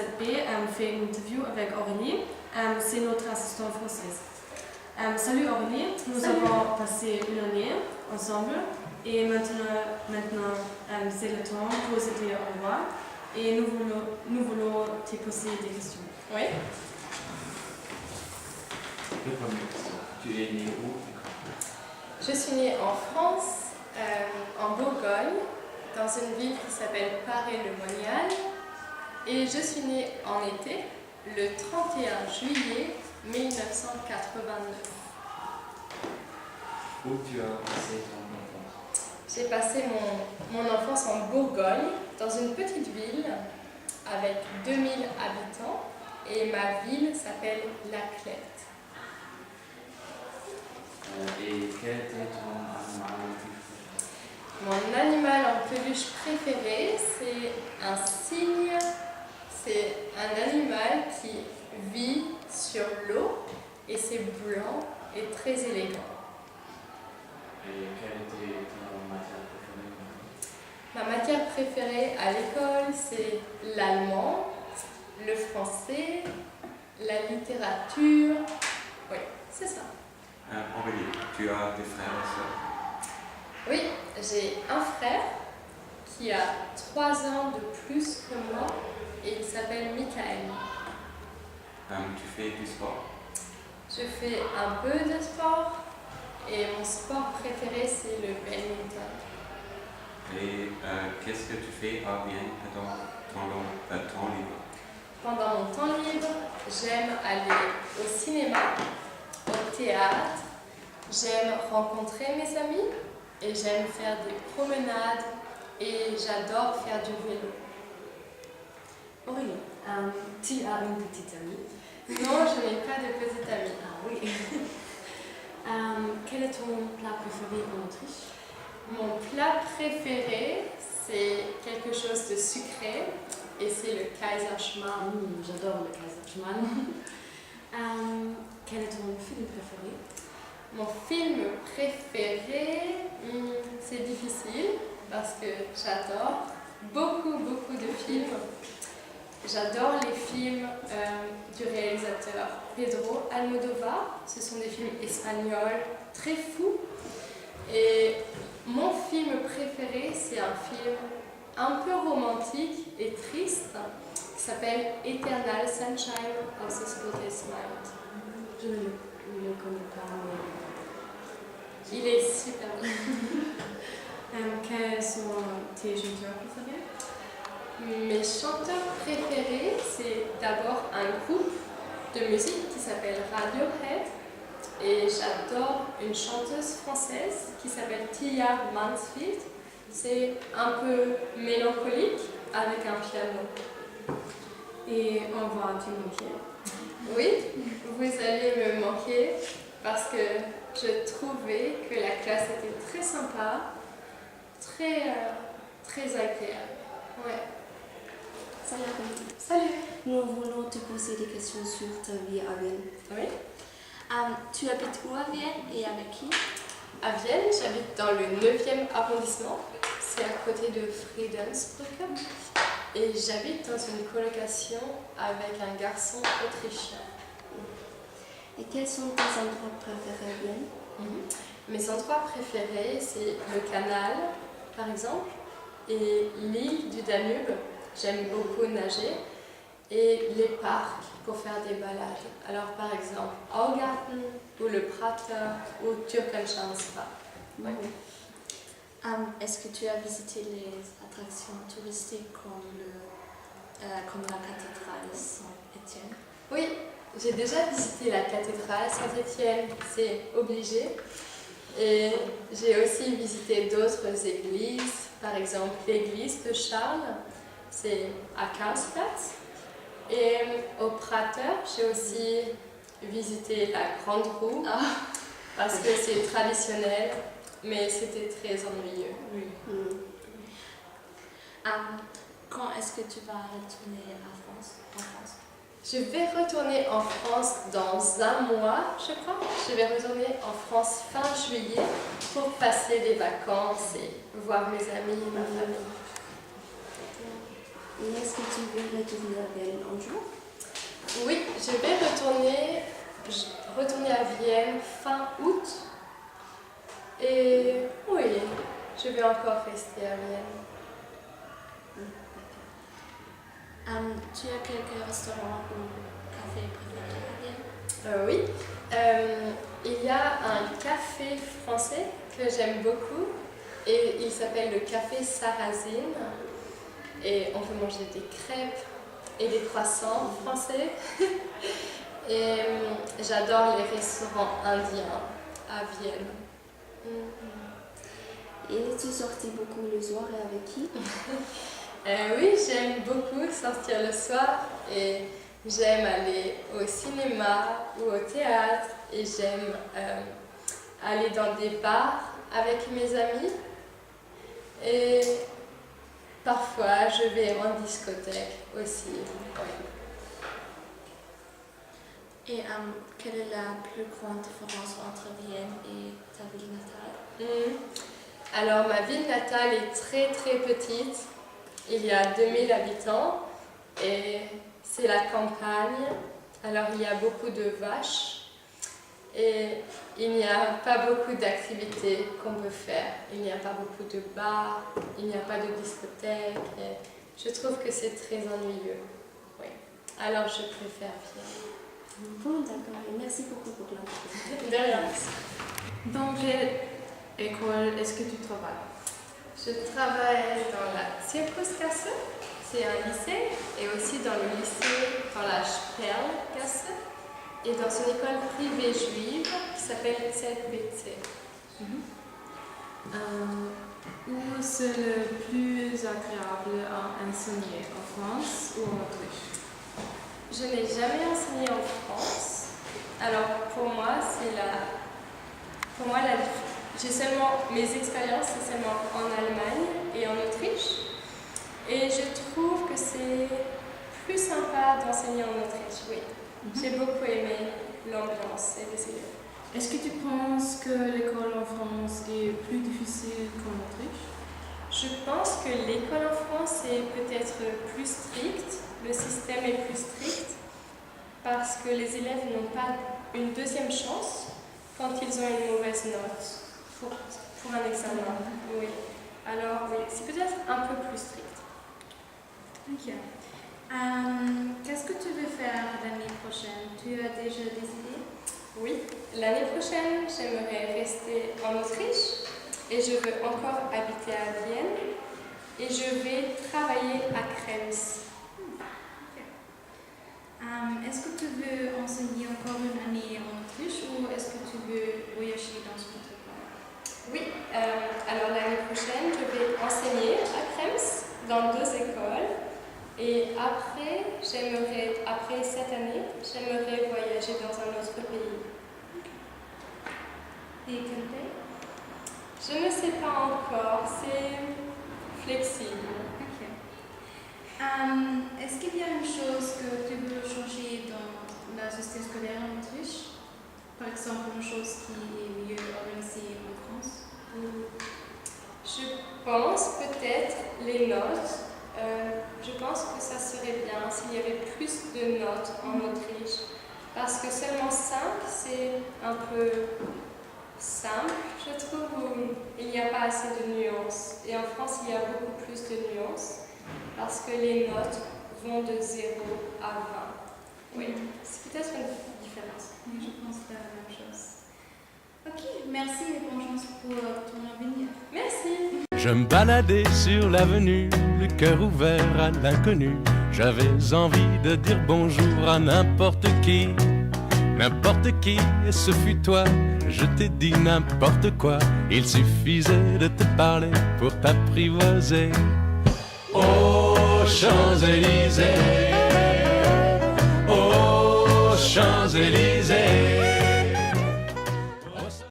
cette baie fait une interview avec Aurélie. C'est notre assistante française. Salut Aurélie, nous avons passé une année ensemble et maintenant c'est le temps pour se dire au revoir et nous voulons te poser des questions. Oui. Tu es née où? Je suis née en France, en Bourgogne, dans une ville qui s'appelle Paray-le-Monial. Et je suis née en été, le 31 juillet 1989. Où tu as passé ton enfance? J'ai passé mon enfance en Bourgogne, dans une petite ville avec 2000 habitants. Et ma ville s'appelle Laclette. Et quel était ton animal préféré? Mon animal en peluche préféré, c'est un cygne. C'est un animal qui vit sur l'eau et c'est blanc et très élégant. Et quelle était ton matière préférée? Ma matière préférée à l'école, c'est l'allemand, le français, la littérature. Oui, c'est ça. Aurélie, tu as des frères et sœurs? Oui, j'ai un frère qui a 3 ans de plus que moi et il s'appelle Michael. Tu fais du sport? Je fais un peu de sport et mon sport préféré c'est le badminton. Et qu'est-ce que tu fais à Vienne pendant ton temps libre? Pendant mon temps libre, j'aime aller au cinéma, au théâtre, j'aime rencontrer mes amis et j'aime faire des promenades et j'adore faire du vélo. Aurélie, tu as une petite amie? Non, je n'ai pas de petite amie. Ah oui. Quel est ton plat préféré en Autriche? Mon plat préféré, c'est quelque chose de sucré et c'est le Kaiserschmarrn. J'adore le Kaiserschmarrn. Quel est ton film préféré? Mon film préféré, c'est difficile parce que j'adore beaucoup de films. J'adore les films du réalisateur Pedro Almodóvar. Ce sont des films espagnols très fous. Et mon film préféré, c'est un film un peu romantique et triste qui s'appelle Eternal Sunshine of the Spotless Mind. Je ne le connais pas, mais... Il est super bien. Quels sont tes chanteurs préférés? Mes chanteurs préférés, c'est d'abord un groupe de musique qui s'appelle Radiohead et j'adore une chanteuse française qui s'appelle Tia Mansfield. C'est un peu mélancolique avec un piano. Et on va te manquer. Oui, vous allez me manquer parce que je trouvais que la classe était très sympa, très agréable. Ouais. Salut Aurélie. Salut. Nous voulons te poser des questions sur ta vie à Vienne. Oui. Tu habites où à Vienne et avec qui? À Vienne, j'habite dans le 9e arrondissement. C'est à côté de Friedensbrücke. Et j'habite dans une colocation avec un garçon autrichien. Et quels sont tes endroits préférés à Vienne? Mes endroits préférés, c'est le canal, par exemple, et l'île du Danube. J'aime beaucoup nager. Et les parcs pour faire des balades. Alors par exemple, Augarten ou le Prater ou Türkenschanzpark. Ouais. Est-ce que tu as visité les attractions touristiques comme la cathédrale Saint-Étienne? Oui, j'ai déjà visité la cathédrale Saint-Étienne, c'est obligé. Et j'ai aussi visité d'autres églises, par exemple l'église de Charles, c'est à Karlsplatz. Et au Prater, j'ai aussi visité la Grande Roue parce que c'est traditionnel, mais c'était très ennuyeux. Oui. Quand est-ce que tu vas retourner en France? Je vais retourner en France dans un mois, je crois. Je vais retourner en France fin juillet pour passer des vacances et voir mes amis et ma famille. Et est-ce que tu veux retourner à Vienne un jour? Oui, je vais retourner à Vienne fin août. Et oui, je vais encore rester à Vienne. Tu as quelques restaurants ou cafés préférés à Vienne? Oui, il y a un café français que j'aime beaucoup et il s'appelle le café Sarrazine. Et on peut manger des crêpes et des croissants français. Et j'adore les restaurants indiens à Vienne. Et es-tu sorti beaucoup le soir et avec qui? Oui, j'aime beaucoup sortir le soir et j'aime aller au cinéma ou au théâtre et j'aime aller dans des bars avec mes amis. Et parfois, je vais en discothèque aussi. Oui. Et quelle est la plus grande différence entre Vienne et ta ville natale? Alors, ma ville natale est très très petite. Il y a 2000 habitants et c'est la campagne. Alors, il y a beaucoup de vaches et il n'y a pas beaucoup d'activités qu'on peut faire. Il n'y a pas beaucoup de bars, il n'y a pas de discothèque. Et je trouve que c'est très ennuyeux. Oui. Alors, je préfère Vienne. Bon, d'accord. Et merci beaucoup pour l'invitation. De rien. Dans quelle école est-ce que tu travailles? Je travaille dans la Circuskasse, c'est un lycée, et aussi dans le lycée, dans la Sperlgasse, et dans une école privée juive qui s'appelle ZBC. Où c'est le plus agréable à enseigner, en France ou en Autriche? Je n'ai jamais enseigné en France. Alors pour moi, j'ai seulement mes expériences, c'est seulement en Allemagne et en Autriche. Et je trouve que c'est plus sympa d'enseigner en Autriche, oui. J'ai beaucoup aimé l'ambiance et les élèves. Est-ce que tu penses que l'école en France est plus difficile qu'en Autriche? Je pense que l'école en France est peut-être plus stricte, le système est plus strict, parce que les élèves n'ont pas une deuxième chance quand ils ont une mauvaise note pour un examen. Oui. Alors oui, c'est peut-être un peu plus strict. Ok. Qu'est-ce que tu veux faire l'année prochaine? Tu as déjà des idées? Oui, l'année prochaine, j'aimerais rester en Autriche et je veux encore habiter à Vienne et je vais travailler à Krems. Est-ce que tu veux enseigner encore une année en Autriche ou est-ce que tu veux voyager dans une autre école? Oui, alors l'année prochaine, je vais enseigner à Krems dans 2 écoles. Et après cette année, j'aimerais voyager dans un autre pays. Et quel pays? Je ne sais pas encore, c'est flexible. Ok. Est-ce qu'il y a une chose que tu veux changer dans la société scolaire en Autriche? Par exemple, une chose qui est mieux organisée en France? Je pense peut-être les notes. Je pense que ça serait bien s'il y avait plus de notes en Autriche. Parce que seulement 5, c'est un peu simple, je trouve, où il n'y a pas assez de nuances. Et en France, il y a beaucoup plus de nuances. Parce que les notes vont de 0 à 20. Oui, c'est peut-être une différence. Oui, je pense la même chose. Ok, merci et bonne chance pour ton avenir. Merci. Je me baladais sur l'avenue, le cœur ouvert à l'inconnu. J'avais envie de dire bonjour à n'importe qui, et ce fut toi. Je t'ai dit n'importe quoi, il suffisait de te parler pour t'apprivoiser. Aux Champs-Élysées, aux Champs-Élysées.